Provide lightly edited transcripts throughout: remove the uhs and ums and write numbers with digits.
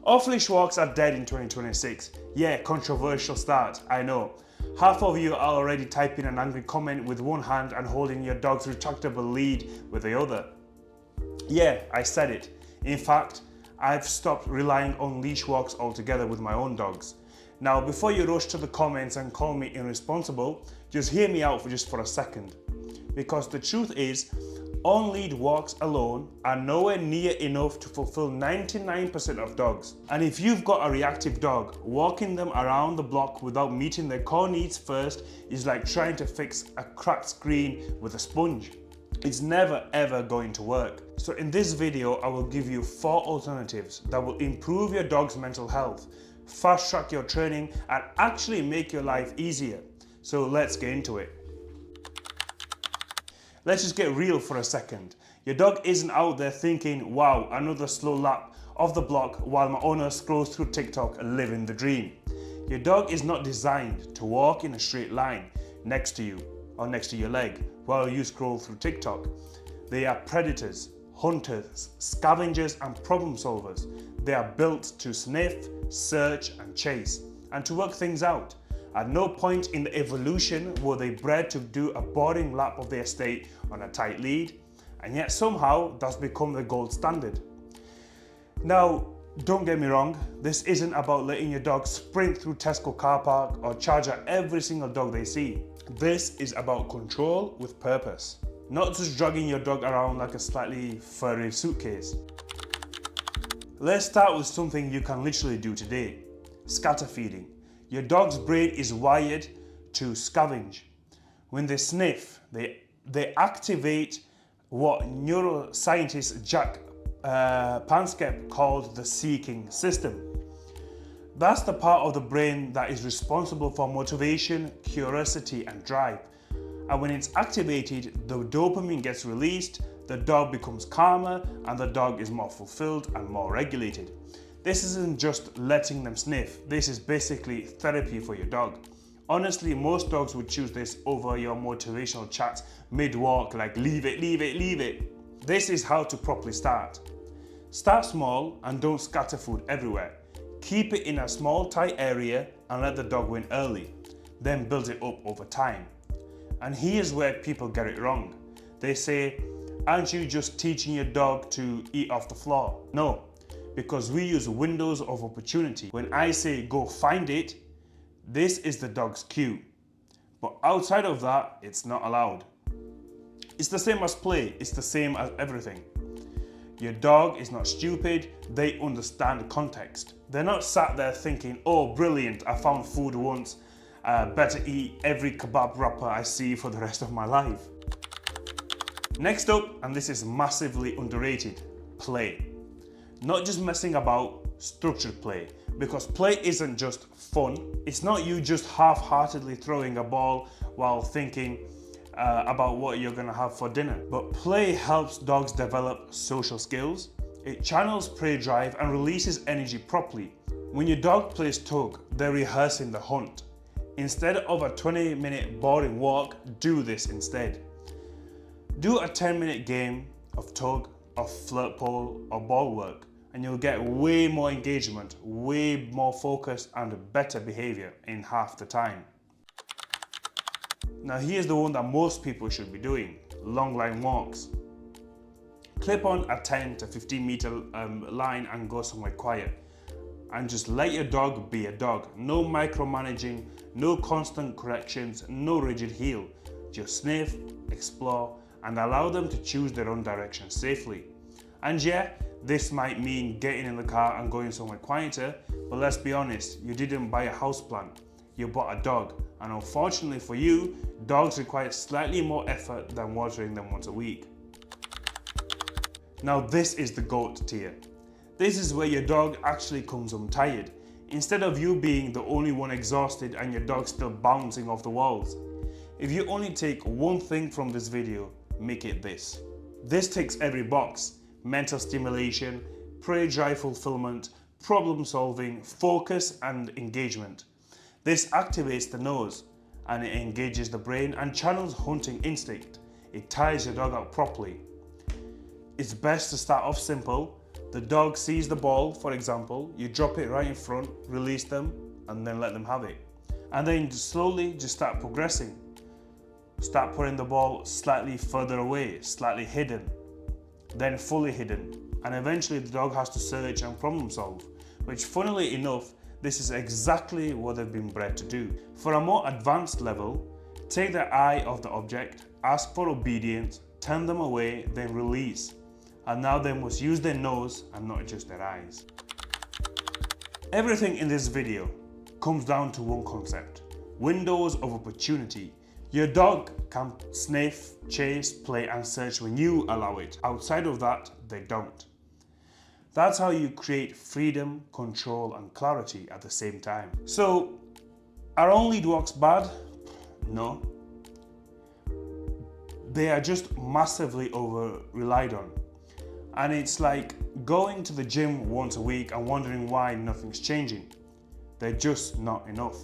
Off-leash walks are dead in 2026. Yeah, controversial start, I know. Half of you are already typing an angry comment with one hand and holding your dog's retractable lead with the other. Yeah, I said it. In fact, I've stopped relying on leash walks altogether with my own dogs. Now, before you rush to the comments and call me irresponsible, just hear me out for a second. Because the truth is, on-lead walks alone are nowhere near enough to fulfill 99% of dogs. And if you've got a reactive dog, walking them around the block without meeting their core needs first is like trying to fix a cracked screen with a sponge. It's never ever going to work. So in this video, I will give you 4 alternatives that will improve your dog's mental health, fast track your training, and actually make your life easier. So let's get into it. Let's just get real for a second. Your dog isn't out there thinking, wow, another slow lap of the block while my owner scrolls through TikTok living the dream. Your dog is not designed to walk in a straight line next to you or next to your leg while you scroll through TikTok. They are predators, hunters, scavengers, and problem solvers. They are built to sniff, search, and chase, and to work things out. At no point in the evolution were they bred to do a boring lap of the estate on a tight lead, and yet somehow that's become the gold standard. Now, don't get me wrong, this isn't about letting your dog sprint through Tesco car park or charge at every single dog they see. This is about control with purpose, not just dragging your dog around like a slightly furry suitcase. Let's start with something you can literally do today: scatter feeding. Your dog's brain is wired to scavenge. When they sniff, they activate what neuroscientist Jack Panskep called the seeking system. That's the part of the brain that is responsible for motivation, curiosity, and drive. And when it's activated, the dopamine gets released, the dog becomes calmer, and the dog is more fulfilled and more regulated. This isn't just letting them sniff, this is basically therapy for your dog. Honestly, most dogs would choose this over your motivational chat mid-walk like leave it, leave it, leave it. This is how to properly start. Start small and don't scatter food everywhere. Keep it in a small tight area and let the dog win early. Then build it up over time. And here's where people get it wrong. They say, aren't you just teaching your dog to eat off the floor? No. Because we use windows of opportunity. When I say go find it, this is the dog's cue. But outside of that, it's not allowed. It's the same as play, it's the same as everything. Your dog is not stupid, they understand context. They're not sat there thinking, oh brilliant, I found food once, better eat every kebab wrapper I see for the rest of my life. Next up, and this is massively underrated, play. Not just messing about, structured play. Because play isn't just fun. It's not you just half-heartedly throwing a ball while thinking about what you're gonna have for dinner. But play helps dogs develop social skills. It channels prey drive and releases energy properly. When your dog plays tug, they're rehearsing the hunt. Instead of a 20-minute boring walk, do this instead. Do a 10-minute game of tug, of flirt pole, or ball work, and you'll get way more engagement, way more focus, and better behavior in half the time. Now here's the one that most people should be doing: long line walks. Clip on a 10 to 15 meter line and go somewhere quiet. And just let your dog be a dog. No micromanaging, no constant corrections, no rigid heel. Just sniff, explore, and allow them to choose their own direction safely. And yeah, this might mean getting in the car and going somewhere quieter, but let's be honest, you didn't buy a houseplant, you bought a dog. And unfortunately for you, dogs require slightly more effort than watering them once a week. Now this is the GOAT tier. This is where your dog actually comes home tired, instead of you being the only one exhausted and your dog still bouncing off the walls. If you only take one thing from this video, make it this. This ticks every box: mental stimulation, prey drive fulfillment, problem solving, focus, and engagement. This activates the nose and it engages the brain and channels hunting instinct. It tires your dog out properly. It's best to start off simple, The dog sees the ball, for example, you drop it right in front, release them, and then let them have it. And then slowly just start progressing. Start putting the ball slightly further away, slightly hidden, then fully hidden. And eventually the dog has to search and problem solve, which funnily enough, this is exactly what they've been bred to do. For a more advanced level, take their eye off the object, ask for obedience, turn them away, then release. And now they must use their nose and not just their eyes. Everything in this video comes down to one concept: windows of opportunity. Your dog can sniff, chase, play and search when you allow it. Outside of that, they don't. That's how you create freedom, control and clarity at the same time. So, are all lead walks bad? No. They are just massively over relied on. And it's like going to the gym once a week and wondering why nothing's changing. They're just not enough.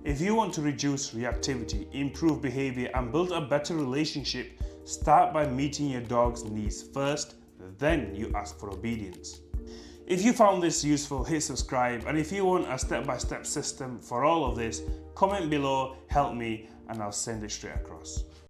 If you want to reduce reactivity, improve behavior and build a better relationship, start by meeting your dog's needs first, then you ask for obedience. If you found this useful, hit subscribe, and if you want a step-by-step system for all of this, comment below, help me, and I'll send it straight across.